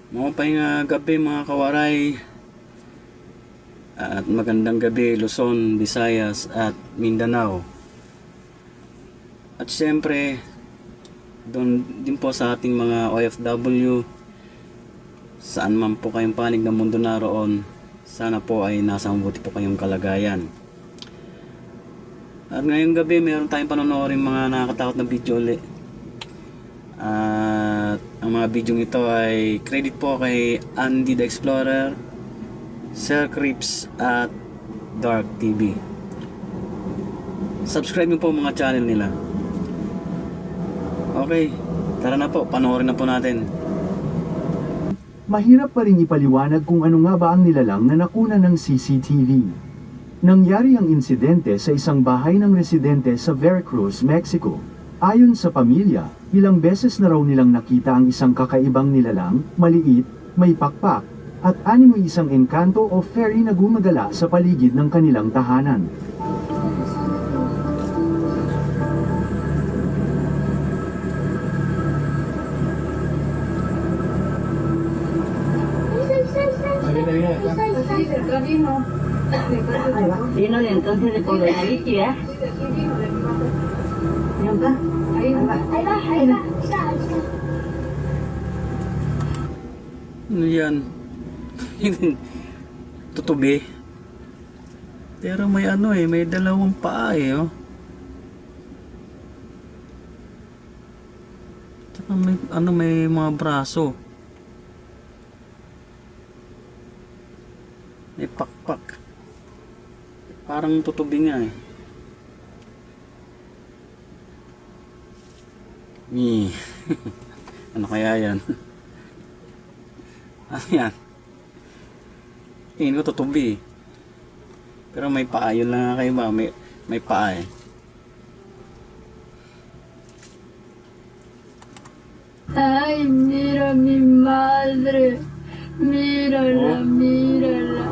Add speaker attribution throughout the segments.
Speaker 1: Mga gabi mga kawaray at magandang gabi Luzon, Visayas at Mindanao. At syempre doon din po sa ating mga OFW, saan man po kayong panig ng mundo naroon, sana po ay nasa mabuti po kayong kalagayan. At ngayong gabi meron tayong panonoorin mga nakakatakot na video ulit. At ang mga video ito ay credit po kay Andy the Explorer, Sir Crips at Dark TV. Subscribe niyo po mga channel nila. Okay, tara na po, panoorin na po natin.
Speaker 2: Mahirap pa rin ipaliwanag kung ano nga ba ang nilalang na nakuna ng CCTV. Nangyari ang insidente sa isang bahay ng residente sa Veracruz, Mexico. Ayon sa pamilya, ilang beses na raw nilang nakita ang isang kakaibang nilalang, maliit, may pakpak, at animoy isang engkanto o fairy na gumagala sa paligid ng kanilang tahanan.
Speaker 3: Vino entonces de por la bici, ¿eh? Yan ba? Ahí va.
Speaker 1: Ano yan? Tutubi. Pero may may dalawang paa oh. Tsaka may mga braso. May pakpak. Parang tutubi nga eh. Ano kaya yan? Ano yan? Tingin ko tutubi. Pero may paa. Yun lang nga kayo ba? May paa eh.
Speaker 4: Ay, mira mi madre. Mírala, mírala.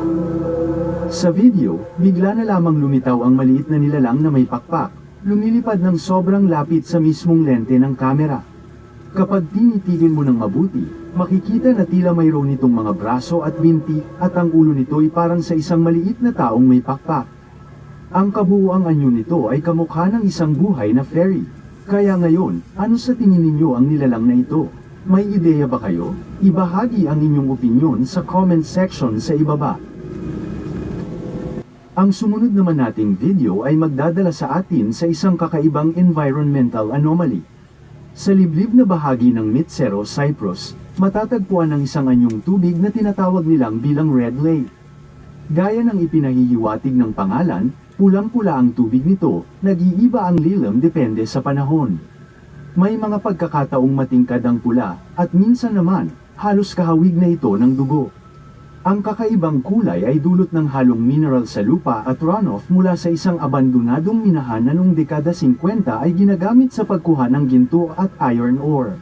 Speaker 2: Sa video, bigla na lamang lumitaw ang maliit na nilalang na may pakpak. Lumilipad ng sobrang lapit sa mismong lente ng kamera. Kapag tinitigil mo ng mabuti, makikita na tila mayroon nitong mga braso at binti at ang ulo nito ay parang sa isang maliit na taong may pakpak. Ang kabuuang anyo nito ay kamukha ng isang buhay na fairy. Kaya ngayon, ano sa tingin ninyo ang nilalang na ito? May ideya ba kayo? Ibahagi ang inyong opinyon sa comment section sa ibaba. Ang sumunod naman nating video ay magdadala sa atin sa isang kakaibang environmental anomaly. Sa liblib na bahagi ng Mitsero, Cyprus, matatagpuan ang isang anyong tubig na tinatawag nilang bilang Red Lake. Gaya ng ipinahihiwatig ng pangalan, pulang-pula ang tubig nito, nag-iiba ang lilim depende sa panahon. May mga pagkakataong matingkad ang pula, at minsan naman, halos kahawig na ito ng dugo. Ang kakaibang kulay ay dulot ng halong mineral sa lupa at runoff mula sa isang abandonadong minahan na noong dekada 50 ay ginagamit sa pagkuha ng ginto at iron ore.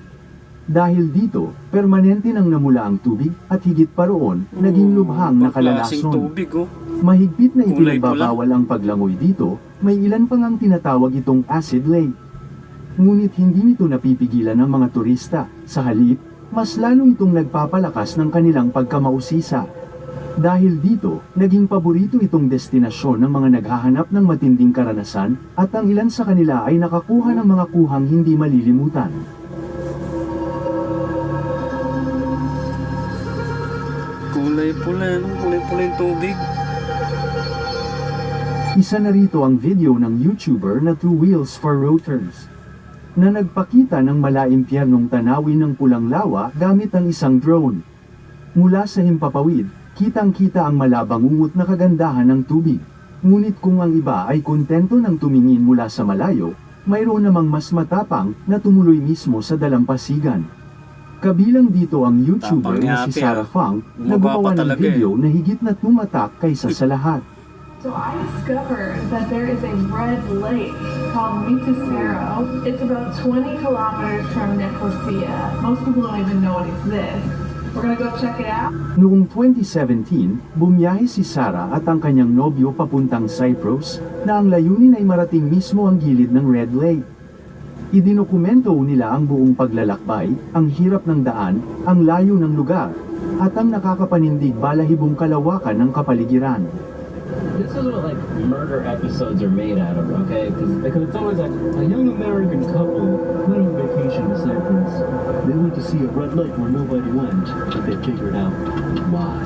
Speaker 2: Dahil dito, permanente nang namula ang tubig at higit pa roon, naging lubhang nakalalason.
Speaker 1: Tubig oh.
Speaker 2: Mahigpit na
Speaker 1: Kulay
Speaker 2: ipinagbabawal ang paglangoy dito, may ilan pang ang tinatawag itong acid lake. Ngunit hindi nito napipigilan ng mga turista, sa halip, mas lalo itong nagpapalakas ng kanilang pagkamausisa. Dahil dito, naging paborito itong destinasyon ng mga naghahanap ng matinding karanasan, at ang ilan sa kanila ay nakakuha ng mga kuhang hindi malilimutan.
Speaker 1: Kulay pula yung tubig.
Speaker 2: Isa na rito ang video ng YouTuber na Two Wheels for Rotors, na nagpakita ng malaimpyernong tanawin ng pulang lawa gamit ang isang drone. Mula sa himpapawid, kitang-kita ang malabangungot na kagandahan ng tubig. Ngunit kung ang iba ay kontento ng tumingin mula sa malayo, mayroon namang mas matapang na tumuloy mismo sa dalampasigan. Kabilang dito ang YouTuber na si Sarah Fang, na gumawa ng video na higit na tumatak kaysa sa lahat.
Speaker 5: So I discovered that there is a red lake called Mitsero. It's about 20 kilometers from Nicosia. Most people don't even know it exists. We're gonna go check it out.
Speaker 2: Noong 2017, bumiyahe si Sarah at ang kanyang nobyo papuntang Cyprus, na ang layunin ay marating mismo ang gilid ng Red Lake. Idinokumento nila ang buong paglalakbay, ang hirap ng daan, ang layo ng lugar, at ang nakakapanindig balahibong kalawakan ng kapaligiran.
Speaker 6: This is what like murder episodes are made out of, okay? Because it's always like a young American couple went on vacation to Cyprus. They went to see a red lake where nobody went, but they figured out why.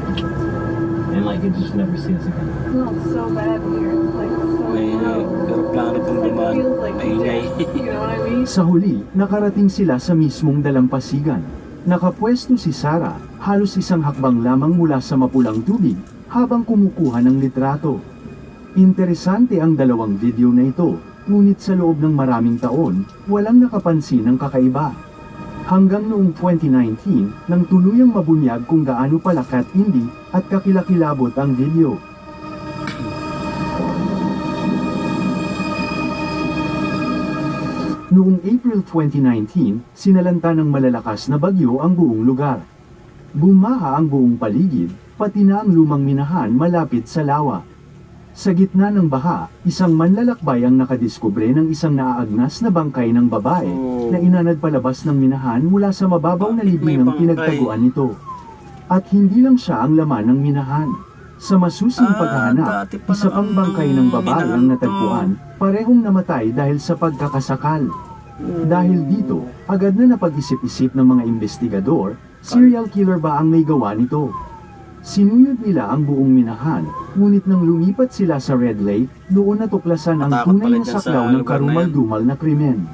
Speaker 6: And like it just never sees again.
Speaker 5: smells so bad here. It's like so
Speaker 1: May
Speaker 5: gross.
Speaker 1: aeroplano
Speaker 5: It
Speaker 1: pong
Speaker 5: just like
Speaker 1: dumaan.
Speaker 5: feels like
Speaker 1: Maingay.
Speaker 5: dick, you know what I mean?
Speaker 2: Sa huli, nakarating sila sa mismong dalampasigan. Nakapwesto si Sarah, halos isang hakbang lamang mula sa mapulang tubig, habang kumukuha ng litrato. Interesante ang dalawang video na ito, ngunit sa loob ng maraming taon, walang nakapansin ng kakaiba. Hanggang noong 2019, nang tuluyang mabunyag kung gaano pala katindi at kakilakilabot ang video. Noong April 2019, sinalanta ng malalakas na bagyo ang buong lugar. Bumaha ang buong paligid, pati na ang lumang minahan malapit sa lawa. Sa gitna ng baha, isang manlalakbay ang nakadiskubre ng isang naaagnas na bangkay ng babae na inanad palabas ng minahan mula sa mababaw na libingang pinagtaguan nito. At hindi lang siya ang laman ng minahan. Sa masusing paghahanap,
Speaker 1: dati pa
Speaker 2: isa pang bangkay ng babae ang natagpuan, parehong namatay dahil sa pagkakasakal. Dahil dito, agad na napag-isip-isip ng mga investigador, serial killer ba ang may gawa nito? Sinuyod nila ang buong minahan, ngunit nang lumipat sila sa Red Lake, doon natuklasan ang
Speaker 1: Matakot
Speaker 2: tunay
Speaker 1: pala
Speaker 2: na
Speaker 1: dyan sa
Speaker 2: saklaw ng
Speaker 1: lugar na yan.
Speaker 2: karumal-dumal na krimen.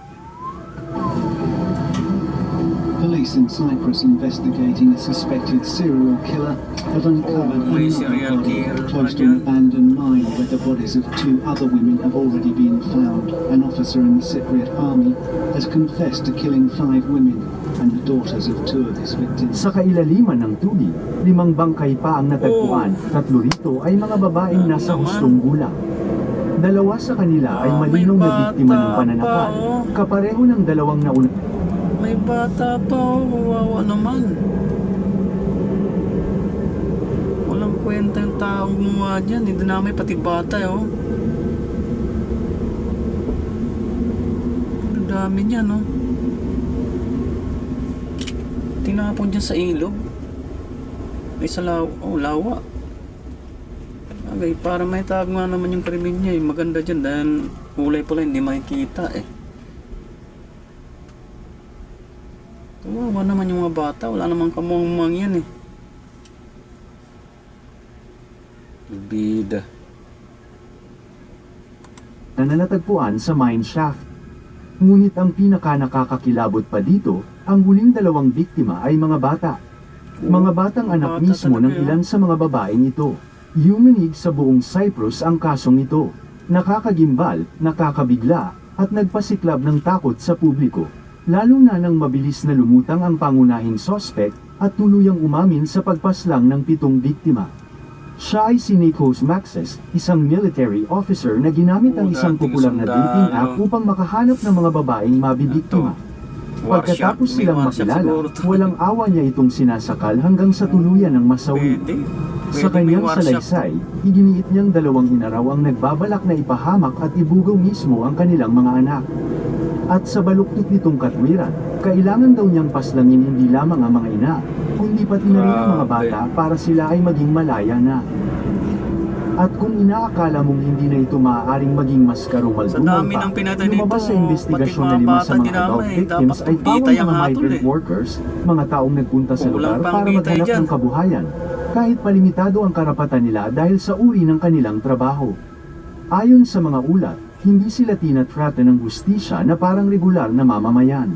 Speaker 7: Police in Cyprus investigating a suspected serial killer have uncovered
Speaker 1: may
Speaker 7: another
Speaker 1: serial
Speaker 7: body
Speaker 1: killer
Speaker 7: close to
Speaker 1: pala
Speaker 7: an abandoned mine where the bodies of 2 other women have already been found. An officer in the Cypriot army has confessed to killing 5 women and the daughters of 2 of his victims.
Speaker 2: Sa kailaliman ng tubig, 5 bangkay pa ang natagpuan, 3 rito ay mga babaeng nasa hustong gulang. 2 sa kanila ay malinaw na biktima ng pananapan, kapareho ng 2 nauna.
Speaker 1: May bata pa, kawawa naman. Walang kwenta yung taong gumawa dyan. Hindi namin pati bata, oh. Ang dami niya, no? Tinapon dyan sa ilog. May sa lawa. Okay, para may tago nga naman yung krimen niya, eh. Maganda dyan dahil kulay pala hindi makikita, eh. Kawawa naman yung mga bata. Wala namang kamuang yan, eh. Bida.
Speaker 2: Na natagpuan sa mine shaft. Ngunit ang nakakakilabot pa dito, ang huling 2 biktima ay mga bata. Mga batang anak
Speaker 1: Bata
Speaker 2: mismo ng
Speaker 1: talaga,
Speaker 2: ilan sa mga babaeng ito. Yumanig sa buong Cyprus ang kasong ito. Nakakagimbal, nakakabigla, at nagpasiklab ng takot sa publiko. Lalo na nang mabilis na lumutang ang pangunahing sospek at tuluyang umamin sa pagpaslang ng 7 biktima. Siya ay si Nikos Maxes, isang military officer na ginamit ang isang
Speaker 1: dating
Speaker 2: popular na dating
Speaker 1: sundalo.
Speaker 2: app upang makahanap ng mga babaeng mabibiktima. Pagkatapos silang makilala, walang awa niya itong sinasakal hanggang sa tuluyan ng masawi.
Speaker 1: Pwede.
Speaker 2: Sa
Speaker 1: Pwede may
Speaker 2: kanyang
Speaker 1: workshop.
Speaker 2: salaysay, iginiit niyang 2 inaraw ang nagbabalak na ipahamak at ibugaw mismo ang kanilang mga anak. At sa baluktot nitong katwiran, kailangan daw niyang paslangin hindi lamang ang mga ina, kundi pati na rin ang mga bata para sila ay maging malaya na. At kung inaakala mong hindi na ito maaaring maging mas karumal
Speaker 1: Sa dami ng pinatay dito,
Speaker 2: lumabas sa investigasyon
Speaker 1: pati
Speaker 2: na
Speaker 1: mga
Speaker 2: 5 sa
Speaker 1: bata
Speaker 2: mga
Speaker 1: dinamay,
Speaker 2: adult victims
Speaker 1: dapat
Speaker 2: ay
Speaker 1: bita
Speaker 2: pawang
Speaker 1: yung
Speaker 2: mga
Speaker 1: hatol,
Speaker 2: migrant
Speaker 1: eh.
Speaker 2: workers, mga taong nagpunta sa
Speaker 1: Kulang
Speaker 2: lugar
Speaker 1: pang
Speaker 2: para
Speaker 1: bitay
Speaker 2: maghanap
Speaker 1: dyan.
Speaker 2: ng kabuhayan, kahit palimitado ang karapatan nila dahil sa uri ng kanilang trabaho. Ayon sa mga ulat, hindi sila tinatrata ng hustisya na parang regular na mamamayan.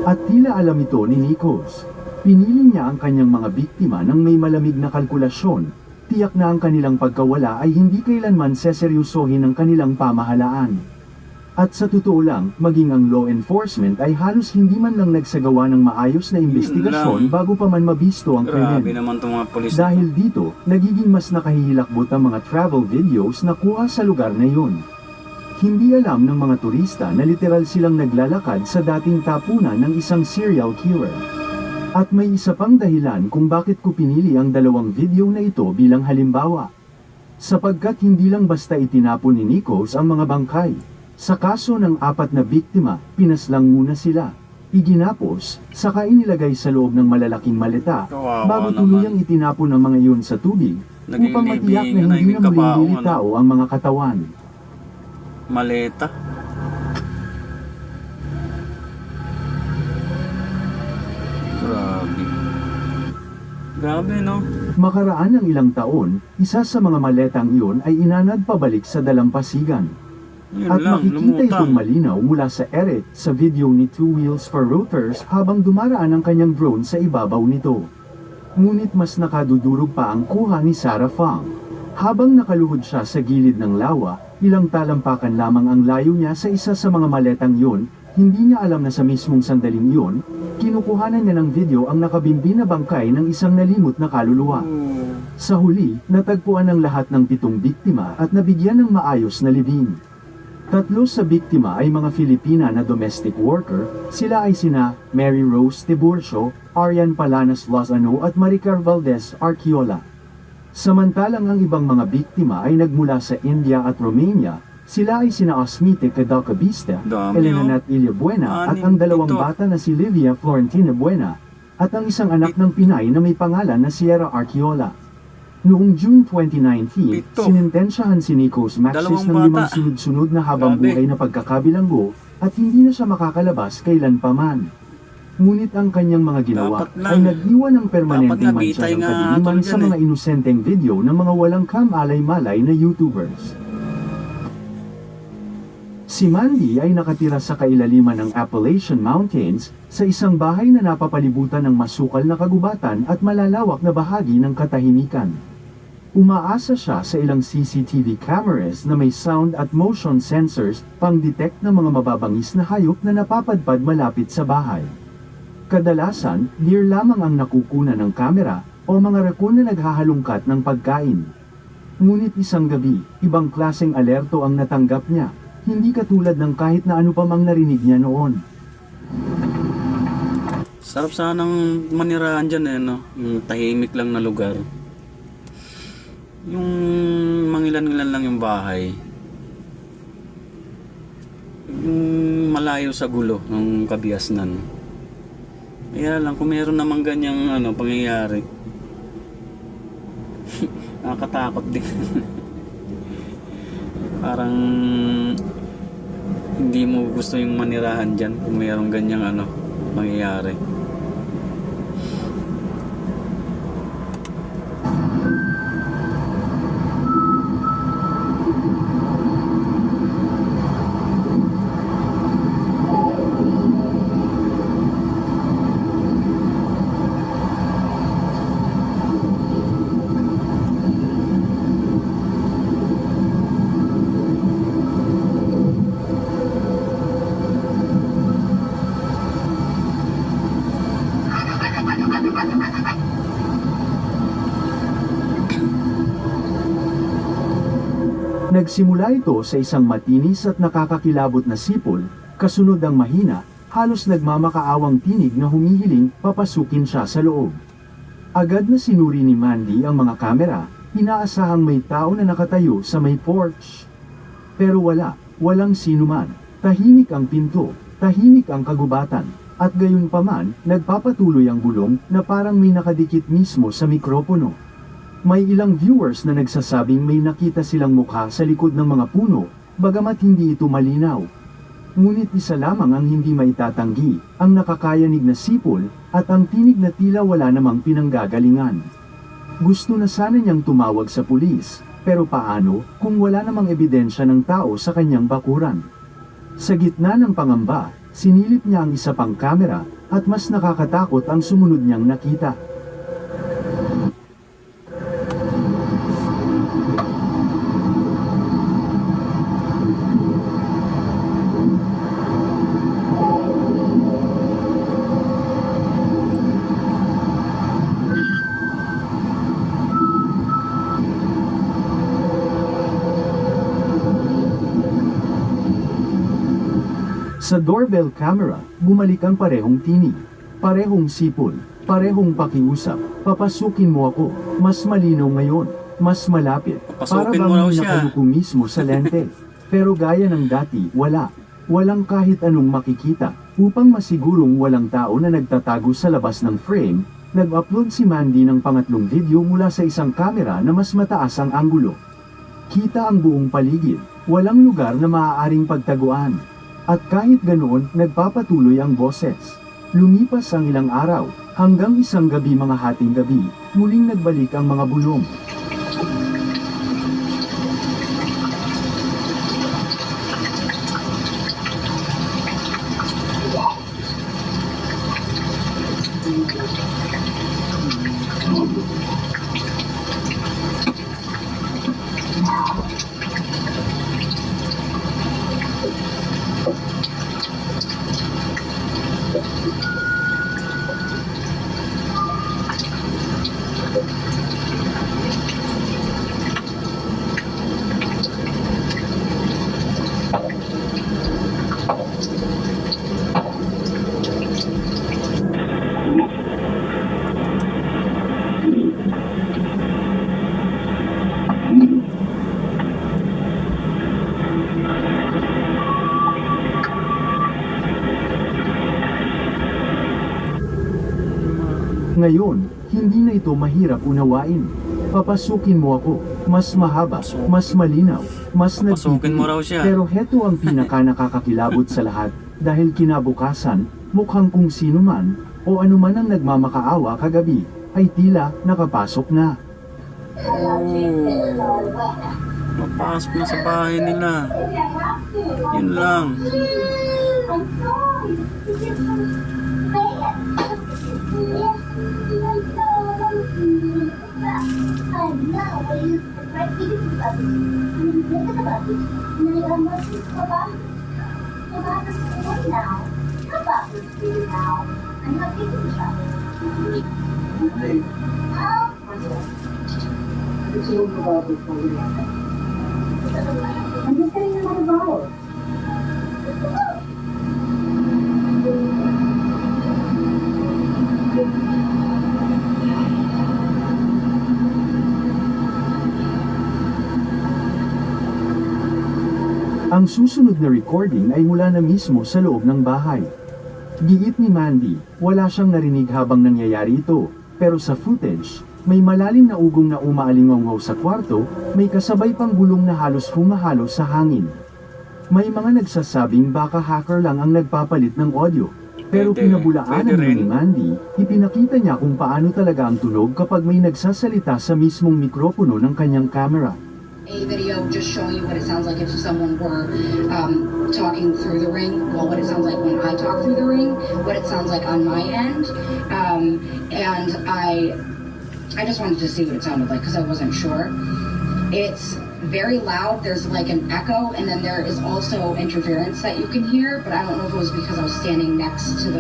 Speaker 2: At tila alam ito ni Nikos. Pinili niya ang kanyang mga biktima ng may malamig na kalkulasyon, tiyak na ang kanilang pagkawala ay hindi kailanman seseryosohin ng kanilang pamahalaan. At sa totoo lang, maging ang law enforcement ay halos hindi man lang nagsagawa ng maayos na investigasyon bago pa man mabisto ang
Speaker 1: Grabe
Speaker 2: krimen.
Speaker 1: naman itong mga polis.
Speaker 2: Dahil dito, nagiging mas nakahihilakbot ang mga travel videos na kuha sa lugar na yun. Hindi alam ng mga turista na literal silang naglalakad sa dating tapunan ng isang serial killer. At may isa pang dahilan kung bakit ko pinili ang 2 video na ito bilang halimbawa. Sapagkat hindi lang basta itinapon ni Nikos ang mga bangkay. Sa kaso ng 4 na biktima, pinaslang muna sila. Iginapos, saka inilagay sa loob ng malalaking maleta,
Speaker 1: Kawawa
Speaker 2: bago
Speaker 1: naman.
Speaker 2: tuluyang itinapon ng mga iyon sa tubig,
Speaker 1: Naging
Speaker 2: upang matiyak
Speaker 1: libingan
Speaker 2: na
Speaker 1: na,
Speaker 2: hindi
Speaker 1: may
Speaker 2: na muling
Speaker 1: kabaong,
Speaker 2: lilitao ang mga katawan.
Speaker 1: Maleta. Grabe. Grabe, no?
Speaker 2: Makaraan ng ilang taon, isa sa mga maletang iyon ay inanad pabalik sa dalampasigan.
Speaker 1: Yun
Speaker 2: At
Speaker 1: lang,
Speaker 2: makikita
Speaker 1: lumutang.
Speaker 2: itong malinaw mula sa ere sa video ni Two Wheels for Rotors habang dumaraan ang kanyang drone sa ibabaw nito. Ngunit mas nakadudurog pa ang kuha ni Sarah Fang. Habang nakaluhod siya sa gilid ng lawa, ilang talampakan lamang ang layo niya sa isa sa mga maletang yun, hindi niya alam na sa mismong sandaling yun, kinukuhanan niya ng video ang nakabimbi na bangkay ng isang nalimot na kaluluwa. Sa huli, natagpuan ang lahat ng 7 biktima at nabigyan ng maayos na libing. 3 sa biktima ay mga Filipina na domestic worker, sila ay sina Mary Rose Tiburcio, Arian Palanas Lozano at Maricar Valdez Arquiola. Samantalang ang ibang mga biktima ay nagmula sa India at Romania, sila ay sina Osmite Cadalcabista,
Speaker 1: Dami,
Speaker 2: Elena
Speaker 1: oh.
Speaker 2: Nat Ilia Buena at
Speaker 1: Anim
Speaker 2: ang 2
Speaker 1: ito.
Speaker 2: bata na si Livia Florentina Buena, at ang isang anak ng Pinay na may pangalan na Sierra Arquiola. Noong June 2019,
Speaker 1: Ito.
Speaker 2: sinintensyahan si Nikos Maxis ng
Speaker 1: Dalawang
Speaker 2: 5
Speaker 1: bata.
Speaker 2: sunod-sunod na habang
Speaker 1: Grabe.
Speaker 2: buhay na pagkakabilanggo at hindi na siya makakalabas kailan pa man. Ngunit ang kanyang mga ginawa
Speaker 1: Dapat lang.
Speaker 2: ay nag-iwan ng permanenteng
Speaker 1: Dapat
Speaker 2: mantsa
Speaker 1: nabitay
Speaker 2: ng
Speaker 1: nga
Speaker 2: kadiliman
Speaker 1: tol
Speaker 2: sa
Speaker 1: dyan
Speaker 2: mga inosenteng video ng mga walang kamalay-malay na YouTubers. Si Mandy ay nakatira sa kailaliman ng Appalachian Mountains, sa isang bahay na napapalibutan ng masukal na kagubatan at malalawak na bahagi ng katahimikan. Umaasa siya sa ilang CCTV cameras na may sound at motion sensors pang-detect ng mga mababangis na hayop na napapadpad malapit sa bahay. Kadalasan, deer lamang ang nakukunan ng kamera o mga raccoon na naghahalungkat ng pagkain. Ngunit isang gabi, ibang klaseng alerto ang natanggap niya, hindi katulad ng kahit na ano pa mang narinig niya noon.
Speaker 1: Sarap sanang manirahan dyan eh, no? Yung tahimik lang na lugar. Yung mangilan-ngilan lang yung bahay. Yung malayo sa gulo ng kabiasnan. Kaya lang, kung meron namang ganyang pangyayari, nakakatakot din. Parang hindi mo gusto yung manirahan dyan kung mayroong ganyang mangyayari.
Speaker 2: Nagsimula ito sa isang matinis at nakakakilabot na sipol, kasunod ang mahina, halos nagmamakaawang tinig na humihiling papasukin siya sa loob. Agad na sinuri ni Mandy ang mga kamera, inaasahang may tao na nakatayo sa may porch. Pero walang sinuman, tahimik ang pinto, tahimik ang kagubatan, at gayon pa man, nagpapatuloy ang bulong na parang may nakadikit mismo sa mikropono. May ilang viewers na nagsasabing may nakita silang mukha sa likod ng mga puno, bagamat hindi ito malinaw. Ngunit isa lamang ang hindi maitatanggi, ang nakakayanig na sipol, at ang tinig na tila wala namang pinanggagalingan. Gusto na sana niyang tumawag sa pulis, pero paano kung wala namang ebidensya ng tao sa kanyang bakuran? Sa gitna ng pangamba, sinilip niya ang isa pang kamera, at mas nakakatakot ang sumunod niyang nakita. Sa doorbell camera, bumalik ang parehong tinig, parehong sipol, parehong pakiusap, papasukin mo ako, mas malinaw ngayon, mas malapit, para
Speaker 1: Papasukin
Speaker 2: bang
Speaker 1: mo raw
Speaker 2: may
Speaker 1: siya.
Speaker 2: nakaluko mismo sa lente. Pero gaya ng dati, walang kahit anong makikita, Upang masigurong walang tao na nagtatago sa labas ng frame, nag-upload si Mandy ng pangatlong video mula sa isang kamera na mas mataas ang anggulo. Kita ang buong paligid, walang lugar na maaaring pagtaguan. At kahit ganoon, nagpapatuloy ang boses. Lumipas ang ilang araw, hanggang isang gabi mga hating gabi, muling nagbalik ang mga bulong. Ngayon, hindi na ito mahirap unawain. Papasukin mo ako, mas mahaba, mas malinaw, mas
Speaker 1: Papasukin mo raw
Speaker 2: nagtitiis.
Speaker 1: siya.
Speaker 2: Pero heto ang pinaka nakakakilabot sa lahat, dahil kinabukasan, mukhang kung sino man, o anuman ang nagmamakaawa kagabi, ay tila nakapasok na.
Speaker 1: Papasok na sa bahay nila. Yun lang.
Speaker 3: I'm just getting another bottle.
Speaker 2: Ang susunod na recording ay mula na mismo sa loob ng bahay. Giit ni Mandy, wala siyang narinig habang nangyayari ito, pero sa footage, may malalim na ugong na umaalingaw sa kwarto, may kasabay pang bulong na halos humahalo sa hangin. May mga nagsasabing baka hacker lang ang nagpapalit ng audio. Pero
Speaker 1: Pwede
Speaker 2: pinabulaanan
Speaker 1: rin.
Speaker 2: ni Mandy, ipinakita niya kung paano talaga ang tunog kapag may nagsasalita sa mismong mikropono ng kanyang camera.
Speaker 8: A video just showing you what it sounds like if someone were talking through the ring, well, what it sounds like when I talk through the ring, what it sounds like on my end, and I just wanted to see what it sounded like because I wasn't sure. It's very loud, there's like an echo, and then there is also interference that you can hear, but I don't know if it was because I was standing next to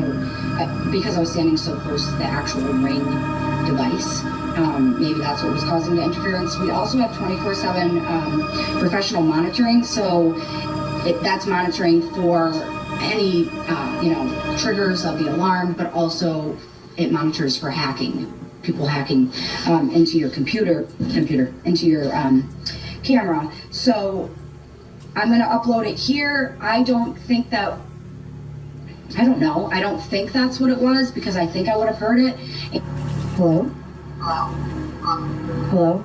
Speaker 8: because I was standing so close to the actual ring device. Maybe that's what was causing the interference. We also have 24/7 professional monitoring, so that's monitoring for any triggers of the alarm, but also it monitors for hacking, people hacking into your into your camera. So I'm going to upload it here. I don't think that's what it was because I think I would have heard it. Hello? Hello?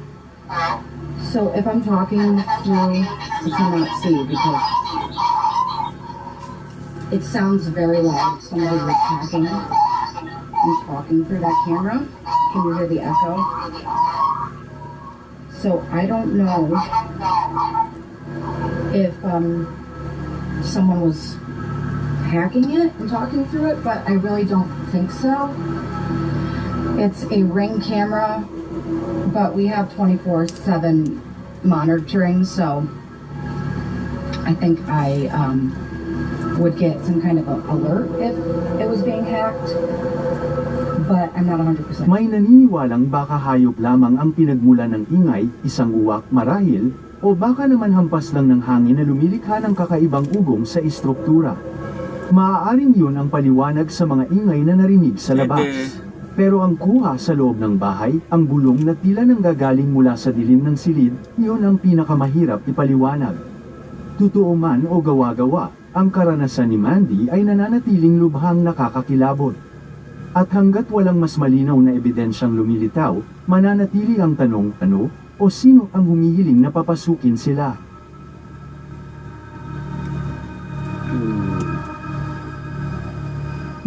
Speaker 8: So if I'm talking through, you cannot see because it sounds very loud. Somebody was hacking and talking through that camera. Can you hear the echo? So I don't know if someone was hacking it and talking through it, but I really don't think so. It's a Ring camera, but we have 24/7 monitoring, so I think I would get some kind of alert if it was being hacked, but I'm not 100%.
Speaker 2: May naniniwalang baka hayop lamang ang pinagmulan ng ingay, isang uwak marahil, o baka naman hampas lang ng hangin na lumilikha ng kakaibang ugong sa istruktura. Maaaring yun ang paliwanag sa mga ingay na narinig sa labas. Pero ang kuha sa loob ng bahay, ang bulong na tila nanggagaling mula sa dilim ng silid, yun ang pinakamahirap ipaliwanag. Totoo man o gawa-gawa, ang karanasan ni Mandy ay nananatiling lubhang nakakakilabot. At hanggat walang mas malinaw na ebidensyang lumilitaw, mananatili ang tanong, ano o sino ang humihiling na papasukin sila.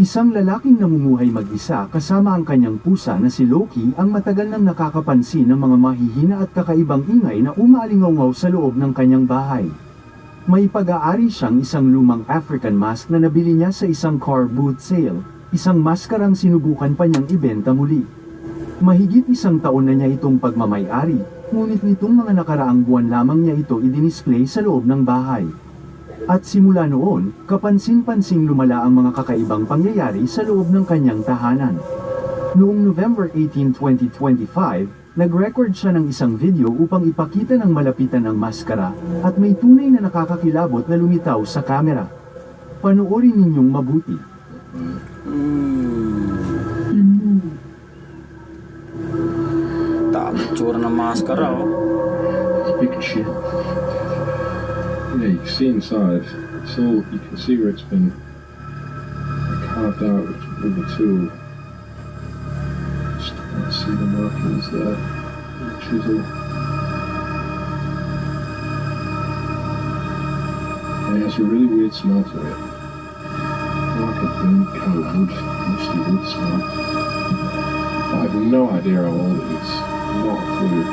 Speaker 2: Isang lalaking namumuhay mag-isa kasama ang kanyang pusa na si Loki ang matagal nang nakakapansin ng mga mahihina at kakaibang ingay na umaalingaw sa loob ng kanyang bahay. May pag-aari siyang isang lumang African mask na nabili niya sa isang car boot sale, isang maskarang sinubukan pa niyang ibenta muli. Mahigit 1 taon na niya itong pagmamay-ari, ngunit nitong mga nakaraang buwan lamang niya ito i-display sa loob ng bahay. At simula noon, kapansin-pansing lumala ang mga kakaibang pangyayari sa loob ng kanyang tahanan. Noong November 18, 2025, nag-record siya ng isang video upang ipakita ng malapitan ang maskara at may tunay na nakakakilabot na lumitaw sa kamera. Panoorin ninyong mabuti.
Speaker 1: Tapos tsura ng maskara, oh.
Speaker 9: It's big as shit. Yeah, you can see inside. It's all, you can see where it's been carved out with a tool. Just can't see the markings there. The chisel. And it has a really weird smell to it. Like a burnt cow wood, musty wood smell. I have no idea how old it is. Not a clue.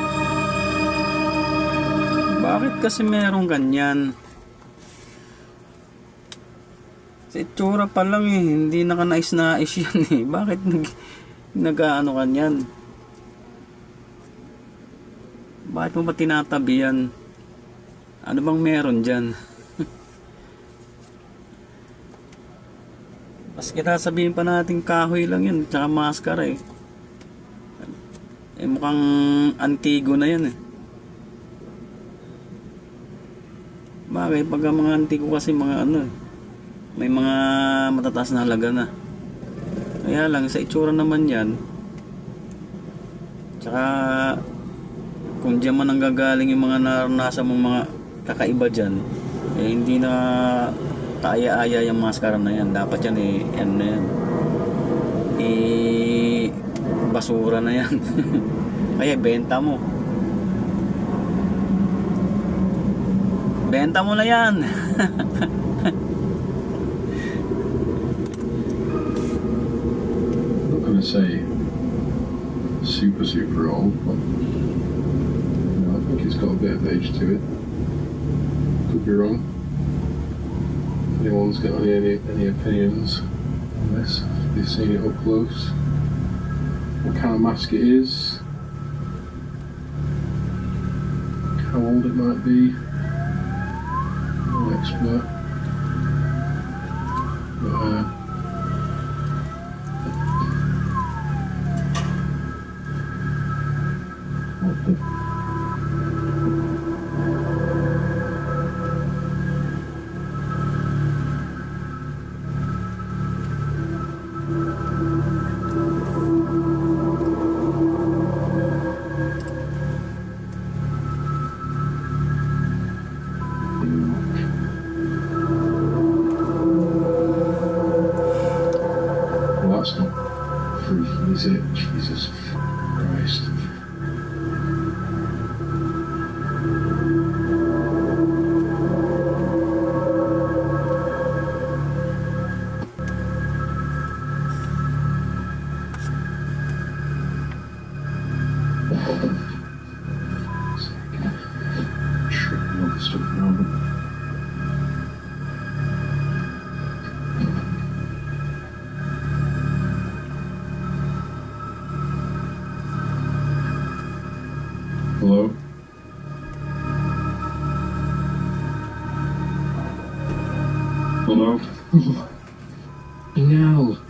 Speaker 1: Bakit kasi merong ganyan? Sa itsura pa lang eh, hindi nakanais-nais yan eh. Bakit nag-ano kanyan? Bakit mo ba tinatabi yan? Ano bang meron dyan? Mas kita sabihin pa natin kahoy lang yan, tsaka maskara eh. Eh mukhang antigo na yan eh. Bakit? Pagka mga antigo kasi mga ano eh, may mga matataas na halaga na. Kaya lang, sa itsura naman yan, tsaka kung diyan man nanggagaling yung mga naranasan mong mga kakaiba dyan, eh hindi na kaaya-aya yung maskara na yan. Dapat yan eh, yan na yan, basura na yan. Kaya benta mo. Benta mo na yan.
Speaker 9: I'm not gonna say super old, but you know, I think it's got a bit of age to it. Could be wrong. If anyone's got any opinions on this, if you've seen it up close, what kind of mask it is, how old it might be. Expert. But, what the... That's not freaky, is it? Jesus Christ. Tripping all the stuff around them. Hello? Hello? No.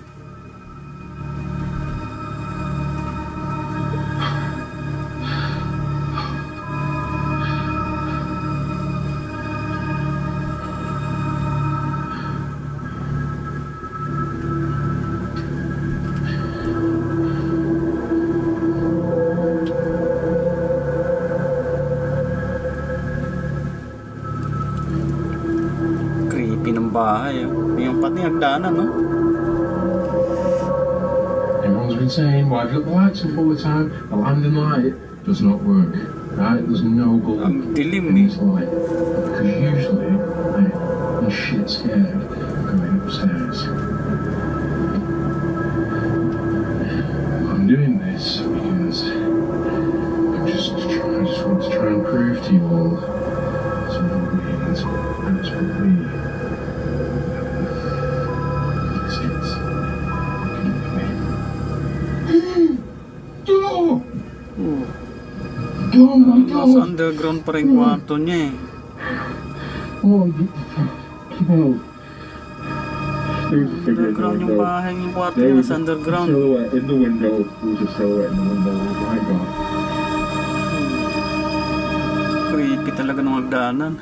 Speaker 1: hagdanan, no?
Speaker 9: Everyone's been saying, why have you got the lights up all the time? The landing light does not work. Right? There's no gold
Speaker 1: Ang dilim
Speaker 9: in
Speaker 1: eh.
Speaker 9: this light. Because usually, I'm shit scared going upstairs. I'm doing this because I just want to try and prove to you all that nobody has but me exists. Go! Oh my
Speaker 1: Nasa
Speaker 9: god!
Speaker 1: underground pa rin kwarto niya eh.
Speaker 9: Oh, no.
Speaker 1: Underground yung bahay, yung kwarto niya, nasa underground.
Speaker 9: Silhouette in the window. There was a silhouette in the window. Oh my god.
Speaker 1: Creepy talaga ng hagdanan.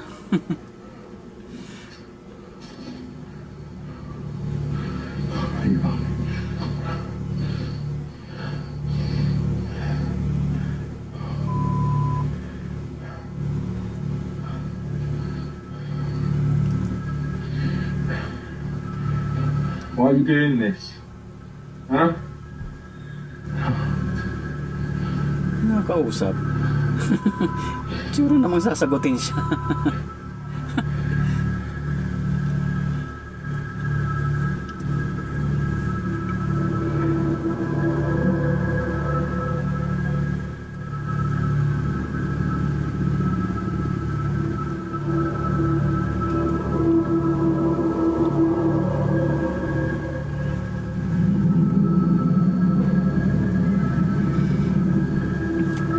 Speaker 9: Hang on. Why are you doing this? Huh?
Speaker 1: Nakakausap. Tsura namang sasagutin siya.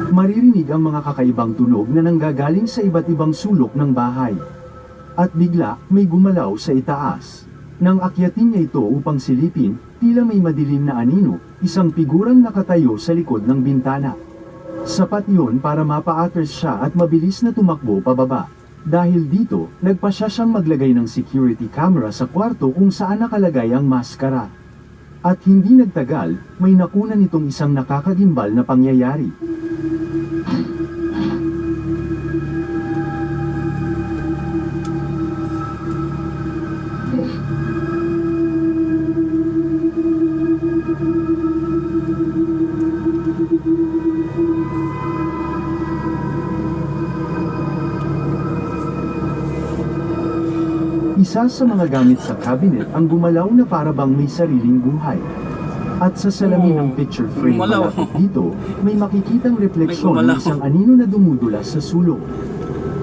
Speaker 2: Maririnig ang mga kakaibang tunog na nanggagaling sa iba't ibang sulok ng bahay. At bigla, may gumalaw sa itaas. Nang akyatin niya ito upang silipin, tila may madilim na anino, isang figurang nakatayo sa likod ng bintana. Sapat yun para mapa-atras siya at mabilis na tumakbo pababa. Dahil dito, nagpasya siyang maglagay ng security camera sa kwarto kung saan nakalagay ang maskara. At hindi nagtagal, may nakunan itong isang nakakagimbal na pangyayari. Isa sa mga gamit sa cabinet ang gumalaw na parabang may sariling buhay. At sa salamin ng picture frame
Speaker 1: Gumalaw.
Speaker 2: malapit dito, may makikitang refleksyon
Speaker 1: May
Speaker 2: ng
Speaker 1: gumalaw.
Speaker 2: isang anino na dumudulas sa sulok.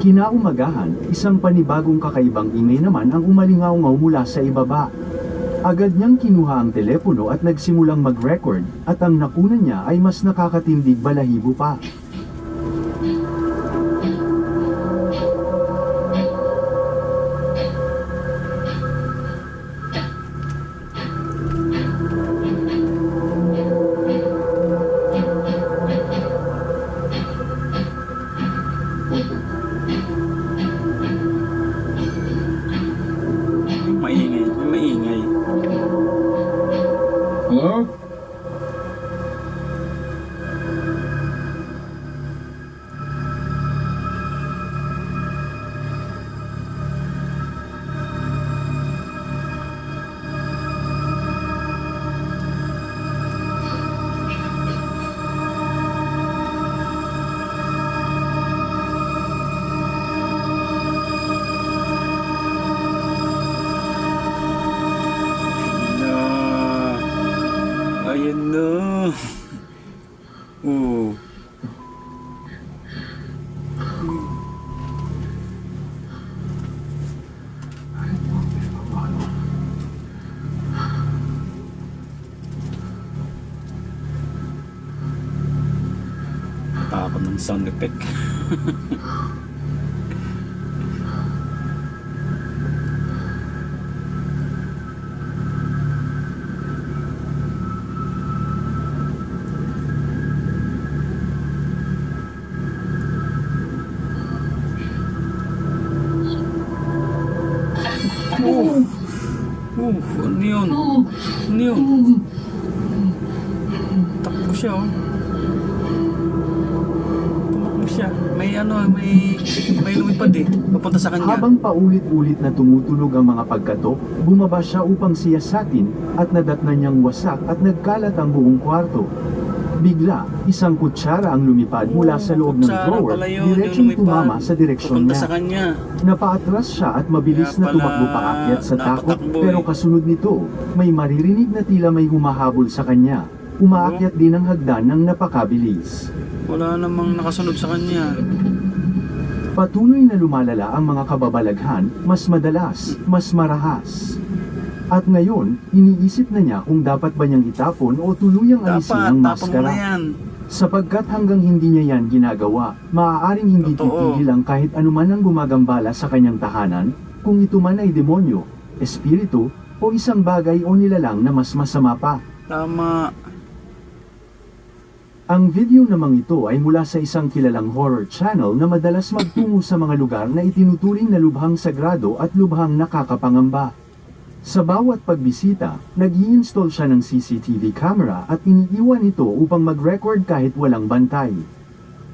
Speaker 2: Kinaumagahan, isang panibagong kakaibang ingay naman ang umalingaw-ngaw mula sa ibaba. Agad niyang kinuha ang telepono at nagsimulang mag-record, at ang nakunan niya ay mas nakakatindig balahibo pa.
Speaker 1: Maingay, maingay.
Speaker 9: Hello?
Speaker 1: Ayun na. Oh. Takot ng sound effect. Ano yun? Ano yun? Takbo siya, oh. Tumakbo siya. May lumipad eh. Papunta sa kanya.
Speaker 2: Habang paulit-ulit na tumutulog ang mga pagkatok, bumaba siya upang siyasatin at nadatnan niyang wasak at nagkalat ang buong kwarto. Bigla, isang kutsara ang lumipad mula sa loob ng
Speaker 1: Kutsara
Speaker 2: drawer,
Speaker 1: pala yun, yung
Speaker 2: diretsong
Speaker 1: lumipad.
Speaker 2: tumama sa direksyon
Speaker 1: Papunta
Speaker 2: niya.
Speaker 1: sa kanya.
Speaker 2: Napaatras siya at mabilis
Speaker 1: Kaya
Speaker 2: na
Speaker 1: pala,
Speaker 2: tumakbo paakyat sa takot,
Speaker 1: napatakbo
Speaker 2: pero
Speaker 1: eh.
Speaker 2: kasunod nito, may maririnig na tila may humahabol sa kanya. Umaakyat din ang hagdan ng napakabilis.
Speaker 1: Wala namang nakasunod sa kanya.
Speaker 2: Patuloy na lumalala ang mga kababalaghan, mas madalas, mas marahas. At ngayon, iniisip na niya kung dapat ba niyang itapon o tuluyang alisin
Speaker 1: Dapat,
Speaker 2: ang
Speaker 1: tapon mo
Speaker 2: maskara.
Speaker 1: na yan.
Speaker 2: Sapagkat hanggang hindi niya yan ginagawa, maaaring hindi
Speaker 1: Totoo.
Speaker 2: titigil ang kahit anuman ang gumagambala sa kanyang tahanan, kung ito man ay demonyo, espiritu, o isang bagay o nilalang na mas masama pa.
Speaker 1: Tama.
Speaker 2: Ang video namang ito ay mula sa isang kilalang horror channel na madalas magtungo sa mga lugar na itinuturing na lubhang sagrado at lubhang nakakapangamba. Sa bawat pagbisita, nag-i-install siya ng CCTV camera at iniiwan ito upang mag-record kahit walang bantay.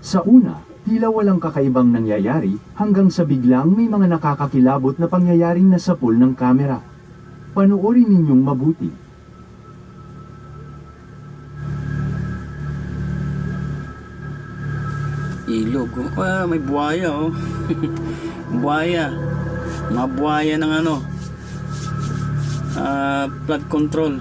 Speaker 2: Sa una, tila walang kakaibang nangyayari hanggang sa biglang may mga nakakakilabot na pangyayaring nasapul ng kamera. Panoorin ninyong mabuti.
Speaker 1: Ilog. Oh. Ah, may buhaya oh. Buhaya. Mga buhaya ng ano. Flood control.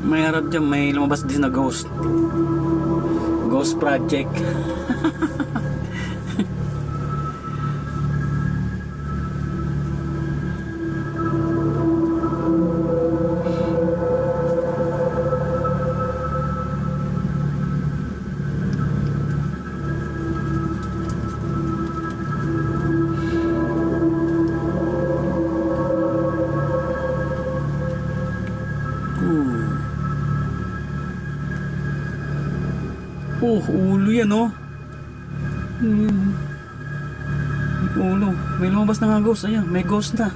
Speaker 1: May harap dyan, may lumabas din na ghost. Ghost project. Oh, ulo yan oh. Ulo. May lumabas na nga ghost. Ayan, may ghost na.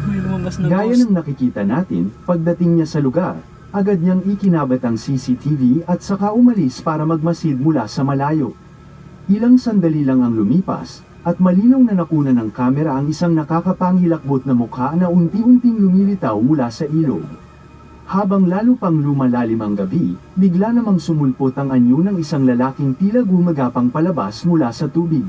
Speaker 1: May lumabas na
Speaker 2: Gaya
Speaker 1: ghost.
Speaker 2: ng nakikita natin, pagdating niya sa lugar, agad niyang ikinabat ang CCTV at saka umalis para magmasid mula sa malayo. Ilang sandali lang ang lumipas, at malinaw na nakuna ng kamera ang isang nakakapangilakbot na mukha na unti-unting lumilitaw mula sa ilog. Habang lalo pang lumalalim ang gabi, bigla namang sumulpot ang anyo ng isang lalaking tila gumagapang palabas mula sa tubig.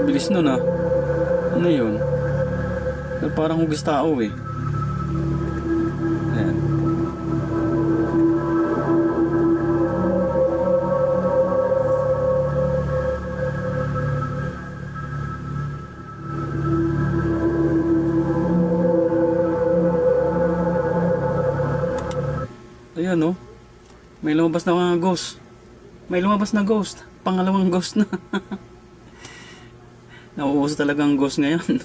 Speaker 1: Bilis nun ah. Ano yun? Parang hugis tao eh. Ayan. Ayan oh. May lumabas na mga ghost. May lumabas na ghost. Pangalawang ghost na. Nauuso talaga ang ghost ngayon.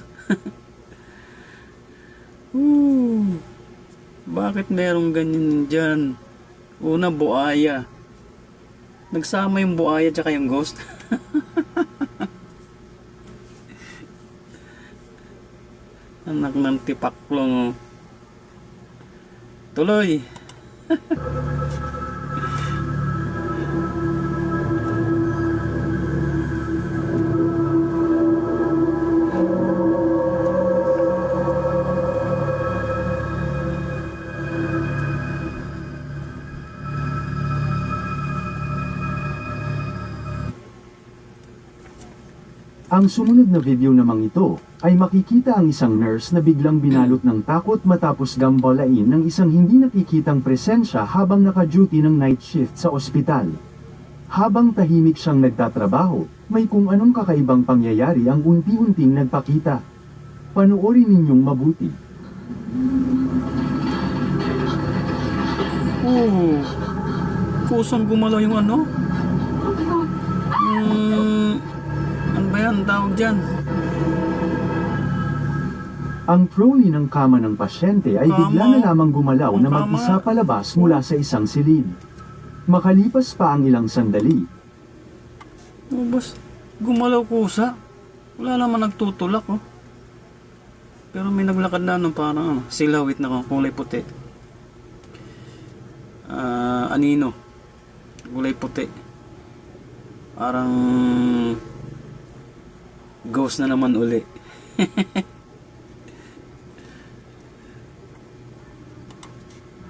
Speaker 1: Bakit merong ganyan dyan? Una, buaya. Nagsama yung buaya tsaka yung ghost. Anak ng tipaklong. Tuloy.
Speaker 2: Ang sumunod na video namang ito ay makikita ang isang nurse na biglang binalot ng takot matapos gambalain ng isang hindi nakikitang presensya habang naka-duty ng night shift sa ospital. Habang tahimik siyang nagtatrabaho, may kung anong kakaibang pangyayari ang unti-unting nagpakita. Panoorin ninyong mabuti.
Speaker 1: Oh, kusang gumalaw yung ano? Ano ba yan? Tawag dyan?
Speaker 2: Ang trolley ng kama ng pasyente ay bigla na lamang gumalaw na
Speaker 1: Kama.
Speaker 2: mag-isa palabas mula sa isang silid. Makalipas pa ang ilang sandali,
Speaker 1: Oh, bas, gumalaw kusa. Wala naman nagtutulak, oh. Pero may naglakad na ano, parang ano, silawit na kulay puti. Anino. Kulay puti. Parang ghost na naman uli.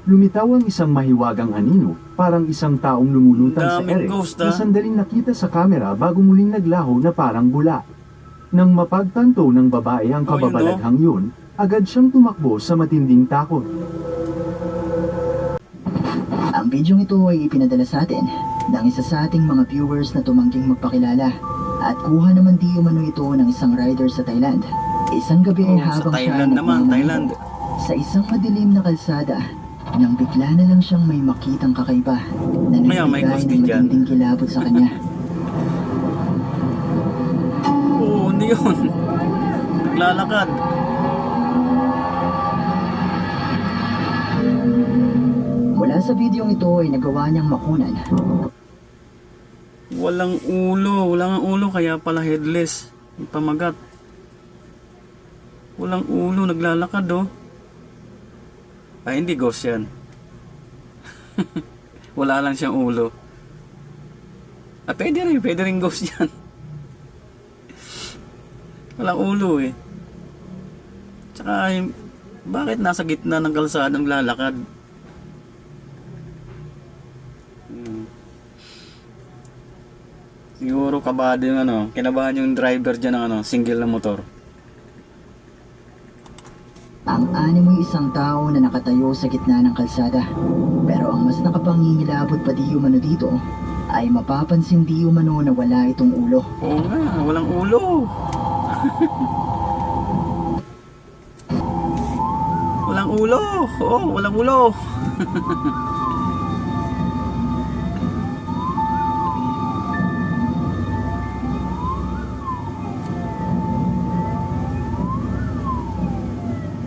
Speaker 2: lumitaw ang isang mahiwagang anino, parang isang taong lumulutang sa
Speaker 1: Daming
Speaker 2: ere,
Speaker 1: ghost,
Speaker 2: na
Speaker 1: ah.
Speaker 2: sandaling nakita sa kamera bago muling naglaho na parang bula. Nang mapagtanto ng babae ang
Speaker 1: Oh, yun,
Speaker 2: kababalaghang yun, agad siyang tumakbo sa matinding takot.
Speaker 10: Ang bidyong ito ay ipinadala sa atin ng isa sa ating mga viewers na tumangking magpakilala at kuha naman di umano ito ng isang rider sa Thailand. Isang gabi
Speaker 1: Oh,
Speaker 10: habang
Speaker 1: sa
Speaker 10: siya
Speaker 1: Thailand naman,
Speaker 10: nagmamaneho
Speaker 1: Thailand.
Speaker 10: sa isang madilim na kalsada nang bigla na lang siyang may makitang kakaiba na
Speaker 1: May
Speaker 10: nagbigay
Speaker 1: ghost
Speaker 10: ng
Speaker 1: din dyan.
Speaker 10: matinding kilabot sa kanya.
Speaker 1: Oo, hindi yun. Naglalakad.
Speaker 10: Mula sa bidyong ito ay nagawa niyang makunan
Speaker 1: Walang ulo. Walang ulo, kaya pala headless. Yung pamagat. Walang ulo, naglalakad, oh. Ay, hindi ghost yan. Wala lang siyang ulo. Pwede rin ghost yan. Walang ulo, eh. Tsaka, bakit nasa gitna ng kalsada naglalakad? Siguro kabado yung ano, kinabahan yung driver dyan ng ano, single na motor.
Speaker 10: Ang animoy isang tao na nakatayo sa gitna ng kalsada. Pero ang mas nakapangingilabot pa di umano dito ay mapapansin di umano na wala itong ulo.
Speaker 1: Oo nga, walang ulo. Walang ulo. Oo, walang ulo.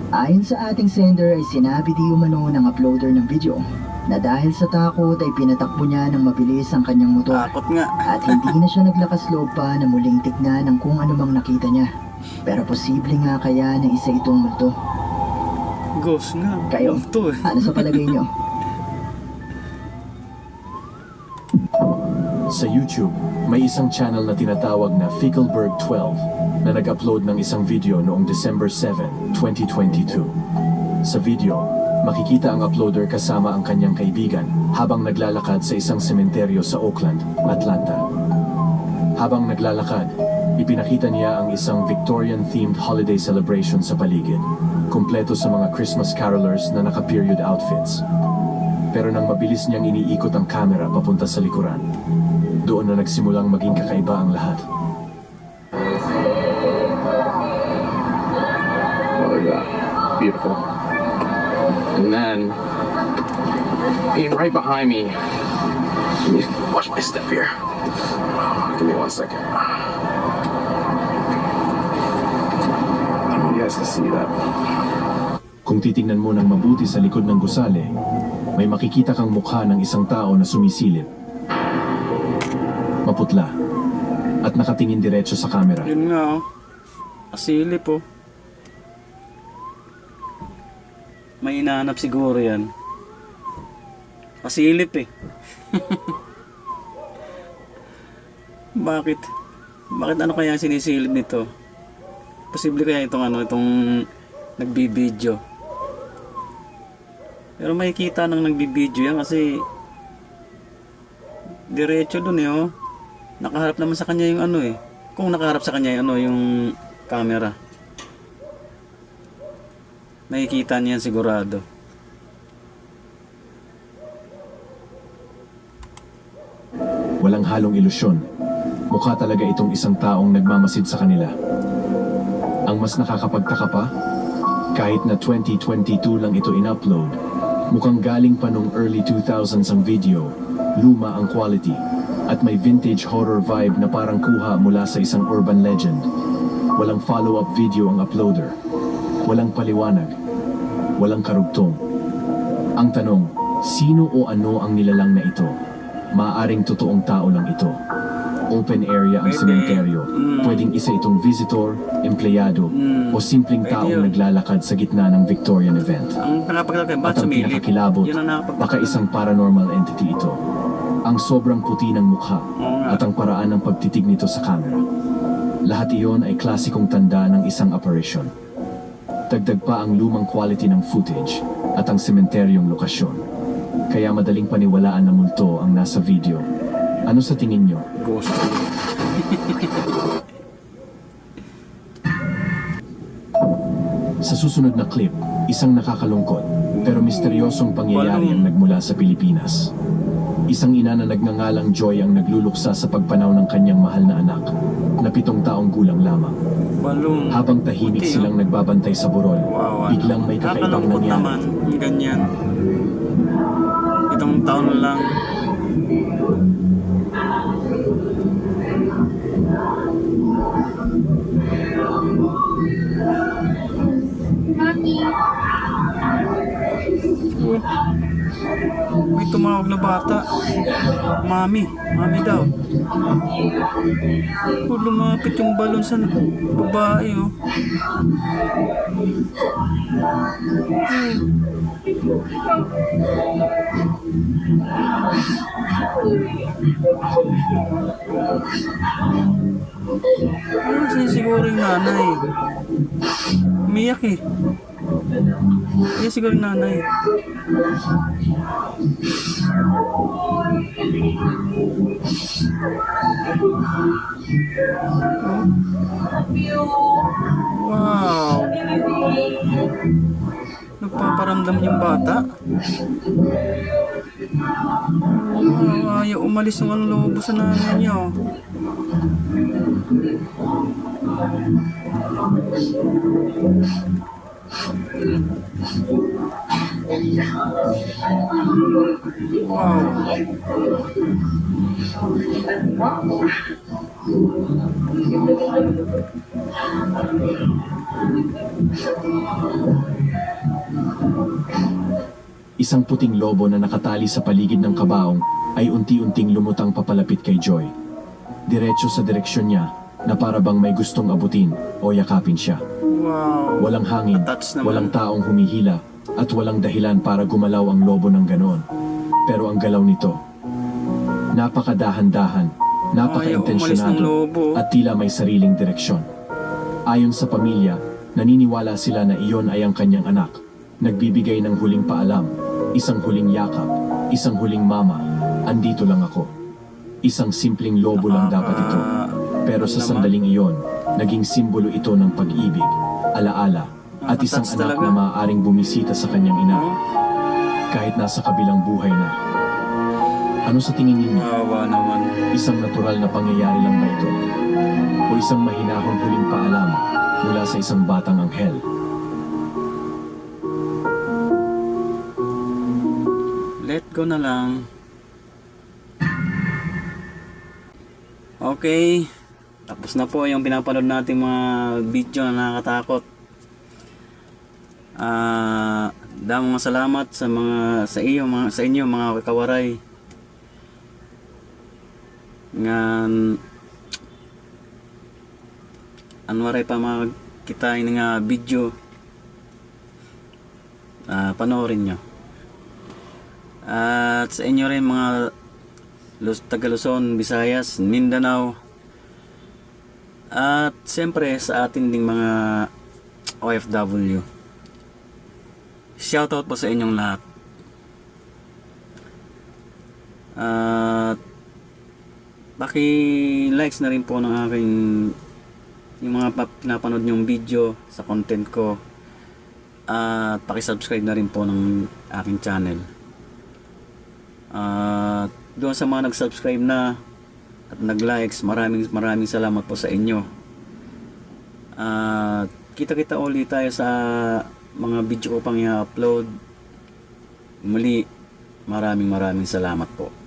Speaker 10: Ayon sa ating sender ay sinabi di umano ng uploader ng video na dahil sa takot ay pinatakbo niya ng mabilis ang kanyang motor
Speaker 1: Takot nga.
Speaker 10: at hindi na siya naglakas loob pa na muling tignan ang kung anumang nakita niya. Pero posible nga kaya na isa itong multo.
Speaker 1: Ghost nga.
Speaker 10: Kayo,
Speaker 1: Multo, eh.
Speaker 10: ano sa palagay niyo?
Speaker 2: Sa YouTube, may isang channel na tinatawag na Fickelberg 12 na nag-upload ng isang video noong December 7, 2022. Sa video, makikita ang uploader kasama ang kanyang kaibigan habang naglalakad sa isang sementeryo sa Oakland, Atlanta. Habang naglalakad, ipinakita niya ang isang Victorian-themed holiday celebration sa paligid, kumpleto sa mga Christmas carolers na naka-period outfits. Pero nang mabilis niyang iniikot ang camera papunta sa likuran, doon na nagsimulang maging kakaiba ang lahat.
Speaker 9: Oh, look at that. Beautiful. And then, being right behind me, let me watch my step here. Give me 1 second. I don't know if you guys can see that.
Speaker 2: Kung titingnan mo ng mabuti sa likod ng gusali, may makikita kang mukha ng isang tao na sumisilip. Maputla at nakatingin diretso sa kamera.
Speaker 1: Yun nga, oh. Asilip, oh. May inaanap siguro yan. Asilip, eh. Bakit? Bakit ano kaya sinisilip nito? Posible kaya itong nagbibideo. Pero makikita nang nagbibideo yan kasi diretso dun, eh, oh. Nakaharap naman sa kanya yung ano, eh, kung nakaharap sa kanya yung camera. Nakikita niyan sigurado.
Speaker 2: Walang halong ilusyon. Mukha talaga itong isang taong nagmamasid sa kanila. Ang mas nakakapagtaka pa, kahit na 2022 lang ito in-upload, mukhang galing pa nung early 2000s ang video, luma ang quality, at may vintage horror vibe na parang kuha mula sa isang urban legend. Walang follow-up video ang uploader. Walang paliwanag. Walang karugtong. Ang tanong, sino o ano ang nilalang na ito? Maaaring totoong tao lang ito. Open area ang
Speaker 1: Pwede.
Speaker 2: sementeryo. Pwedeng isa itong visitor, empleyado, o simpleng
Speaker 1: Pwede
Speaker 2: taong
Speaker 1: yun.
Speaker 2: naglalakad sa gitna ng Victorian event.
Speaker 1: Ang nakapagtagay,
Speaker 2: At
Speaker 1: ba't
Speaker 2: ang
Speaker 1: sumilip?
Speaker 2: pinakakilabot,
Speaker 1: Yun ang nakapagtagay.
Speaker 2: baka isang paranormal entity ito. Ang sobrang puti ng mukha
Speaker 1: Oo nga.
Speaker 2: at ang paraan ng pagtitig nito sa camera. Lahat iyon ay klasikong tanda ng isang apparition. Dagdag pa ang lumang quality ng footage at ang sementeryong lokasyon. Kaya madaling paniwalaan na multo ang nasa video. Ano sa tingin nyo?
Speaker 1: Ghost.
Speaker 2: Sa susunod na clip, isang nakakalungkot pero misteryosong pangyayari ang nagmula sa Pilipinas. Isang ina na nagngangalang Joy ang nagluluksa sa pagpanaw ng kanyang mahal na anak, na 7 taong gulang lamang.
Speaker 1: Balong.
Speaker 2: Habang tahimik
Speaker 1: Puti,
Speaker 2: silang nagbabantay sa burol,
Speaker 1: Wow,
Speaker 2: biglang may kakaibang
Speaker 1: nakakalungkot
Speaker 2: nangyari.
Speaker 1: naman. Yung ganyan. Itong taon lang.
Speaker 4: Mami,
Speaker 1: May tumawag na bata. Mami. Mami daw. Lumapit yung balon sa babae, oh. Kasi siguro yung nanay. Umiyak eh. Kaya siguro yung nanay. Wow. Nagpaparamdam yung bata. Wow, ayaw umalis ng lobo sa nanay niya, oh. Wow.
Speaker 2: Isang puting lobo na nakatali sa paligid ng kabaong ay unti-unting lumutang papalapit kay Joy. Diretso sa direksyon niya na para bang may gustong abutin o yakapin siya.
Speaker 1: Wow.
Speaker 2: Walang hangin,
Speaker 1: Attached naman.
Speaker 2: walang taong humihila, at walang dahilan para gumalaw ang lobo ng ganon. Pero ang galaw nito, napakadahan-dahan,
Speaker 1: Ayaw umalis ng
Speaker 2: napaka-intensyonado,
Speaker 1: lobo.
Speaker 2: at tila may sariling direksyon. Ayon sa pamilya, naniniwala sila na iyon ay ang kanyang anak, nagbibigay ng huling paalam, isang huling yakap, isang huling mama, andito lang ako. Isang simpleng lobo lang dapat ito. Pero sa sandaling iyon, naging simbolo ito ng pag-ibig, alaala, at isang
Speaker 1: Nakaka-touch
Speaker 2: anak
Speaker 1: talaga.
Speaker 2: na maaaring bumisita sa kanyang ina, kahit nasa kabilang buhay na. Ano sa tingin ninyo?
Speaker 1: Wawa naman.
Speaker 2: Isang natural na pangyayari lang ba ito? O isang mahinahong huling paalam mula sa isang batang anghel?
Speaker 1: Let go na lang. Okay. Tapos na po yung pinapanood nating mga video na nakakatakot. Damang salamat sa sa inyo mga kawaray. Ngan anwaray pa magkitain nga video. Panoorin nyo. At sa inyo rin mga taga Luzon, Visayas, Mindanao, at siyempre sa atin ding mga OFW. Shoutout po sa inyong lahat. At paki-likes na rin po ng aking yung mga pinapanood nyong video sa content ko, at paki-subscribe na rin po ng aking channel. At doon sa mga nag-subscribe na at nag-likes, maraming salamat po sa inyo. At kita-kita ulit tayo sa mga video ko pang i-upload. Muli, maraming salamat po.